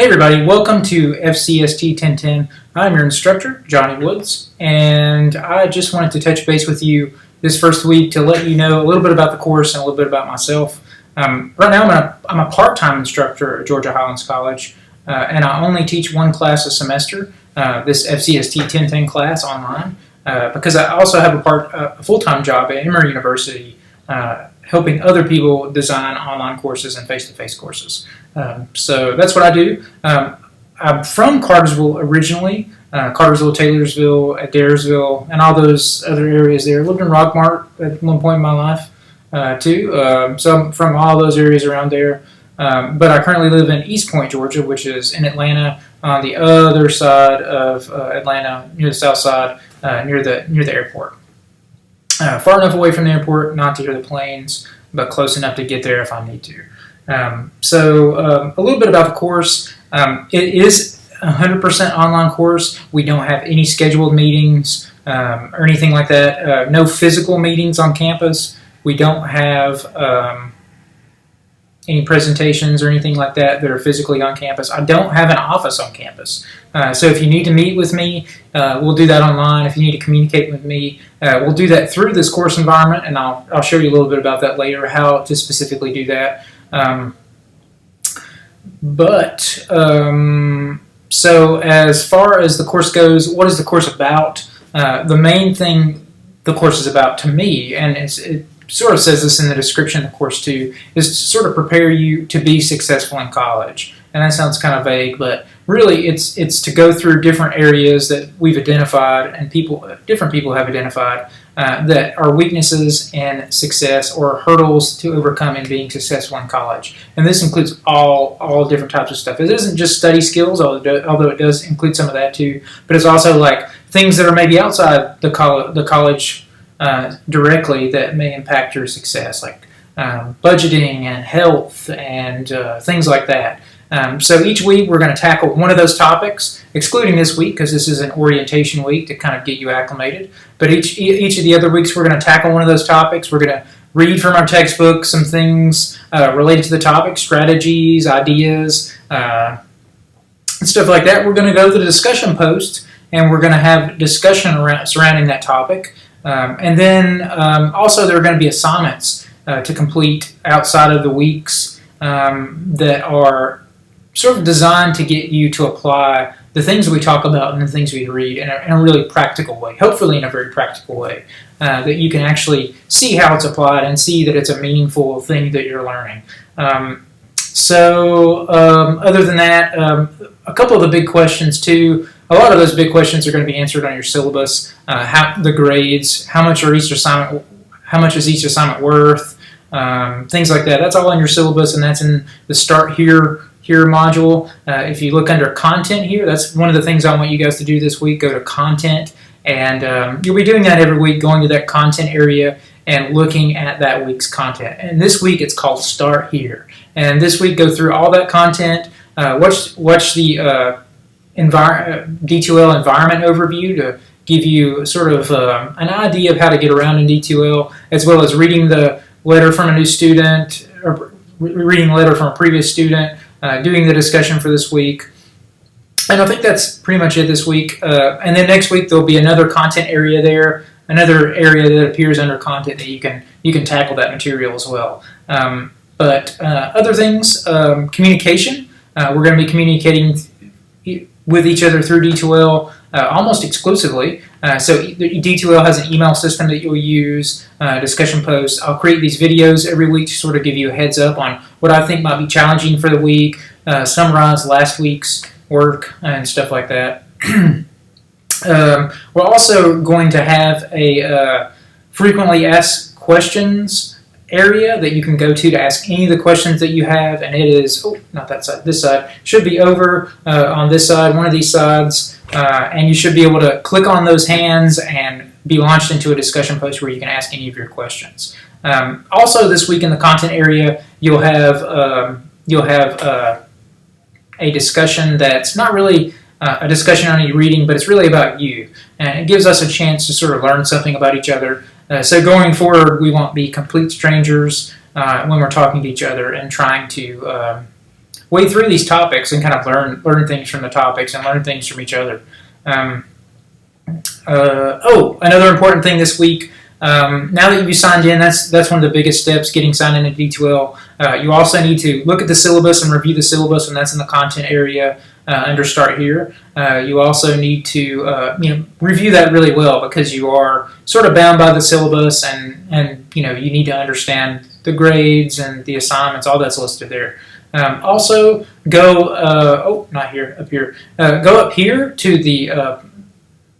Hey everybody, welcome to FCST 1010. I'm your instructor, Johnny Woods, and I just wanted to touch base with you this first week to let you know a little bit about the course and a little bit about myself. Right now I'm a part-time instructor at Georgia Highlands College, and I only teach one class a semester, this FCST 1010 class online, because I also have a full-time job at Emory University helping other people design online courses and face-to-face courses. So that's what I do. I'm from Cartersville originally, Cartersville, Taylorsville, Adairsville, and all those other areas there. I lived in Rockmart at one point in my life too, so I'm from all those areas around there. But I currently live in East Point, Georgia, which is in Atlanta, on the other side of Atlanta, near the south side, near the airport. Far enough away from the airport not to hear the planes, but close enough to get there if I need to. So a little bit about the course. It is a 100% online course. We don't have any scheduled meetings or anything like that. No physical meetings on campus. We don't have any presentations or anything like that are physically on campus. I don't have an office on campus. So if you need to meet with me, we'll do that online. If you need to communicate with me, we'll do that through this course environment, and I'll show you a little bit about that later, how to specifically do that. So as far as the course goes, what is the course about? The main thing the course is about to me, and it sort of says this in the description of the course too, is to sort of prepare you to be successful in college. And that sounds kind of vague, but really it's to go through different areas that we've identified and different people have identified that are weaknesses in success or hurdles to overcome in being successful in college. And this includes all different types of stuff. It isn't just study skills, although it does include some of that too, but it's also like things that are maybe outside the college directly that may impact your success, like budgeting and health and things like that. So each week we're going to tackle one of those topics, excluding this week because this is an orientation week to kind of get you acclimated. But each of the other weeks we're going to tackle one of those topics. We're going to read from our textbook some things related to the topic, strategies, ideas, and stuff like that. We're going to go to the discussion post and we're going to have discussion surrounding that topic. And then also there are going to be assignments to complete outside of the weeks that are sort of designed to get you to apply the things we talk about and the things we read in a really practical way, hopefully in a very practical way, that you can actually see how it's applied and see that it's a meaningful thing that you're learning. Other than that, a couple of the big questions too. A lot of those big questions are going to be answered on your syllabus. The grades, how much is each assignment worth, things like that. That's all on your syllabus, and that's in the Start Here module. If you look under Content here, that's one of the things I want you guys to do this week. Go to Content, and you'll be doing that every week, going to that content area and looking at that week's content. And this week it's called Start Here. And this week go through all that content, watch the D2L environment overview to give you sort of an idea of how to get around in D2L, as well as reading the letter from a new student, or reading a letter from a previous student, doing the discussion for this week. And I think that's pretty much it this week. And then next week there'll be another content area there, another area that appears under content that you can tackle that material as well. But other things, communication. We're going to be communicating with each other through D2L almost exclusively. So D2L has an email system that you'll use, discussion posts. I'll create these videos every week to sort of give you a heads up on what I think might be challenging for the week, summarize last week's work and stuff like that. We're also going to have a frequently asked questions area that you can go to ask any of the questions that you have, and it is, not that side, this side, should be over on this side, one of these sides, and you should be able to click on those hands and be launched into a discussion post where you can ask any of your questions. Also this week in the content area, you'll have a discussion that's not really a discussion on your reading, but it's really about you, and it gives us a chance to sort of learn something about each other. So going forward, we won't be complete strangers when we're talking to each other and trying to wade through these topics and kind of learn things from the topics and learn things from each other. Another important thing this week. Now that you've signed in, that's one of the biggest steps, getting signed in at D2L. You also need to look at the syllabus and review the syllabus, and that's in the content area under Start Here. You also need to review that really well, because you are sort of bound by the syllabus, and you need to understand the grades and the assignments, all that's listed there. Also, go not here, up here. Go up here to the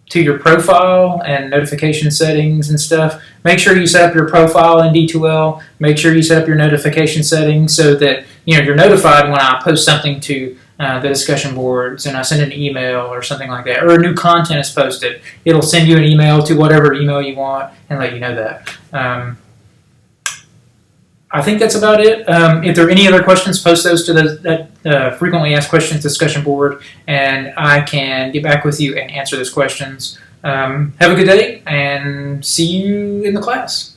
to your profile and notification settings and stuff. Make sure you set up your profile in D2L. Make sure you set up your notification settings so that you're notified when I post something to the discussion boards and I send an email or something like that, or new content is posted. It'll send you an email to whatever email you want and let you know that. I think that's about it. If there are any other questions, post those to that frequently asked questions discussion board, and I can get back with you and answer those questions. Have a good day, and see you in the class.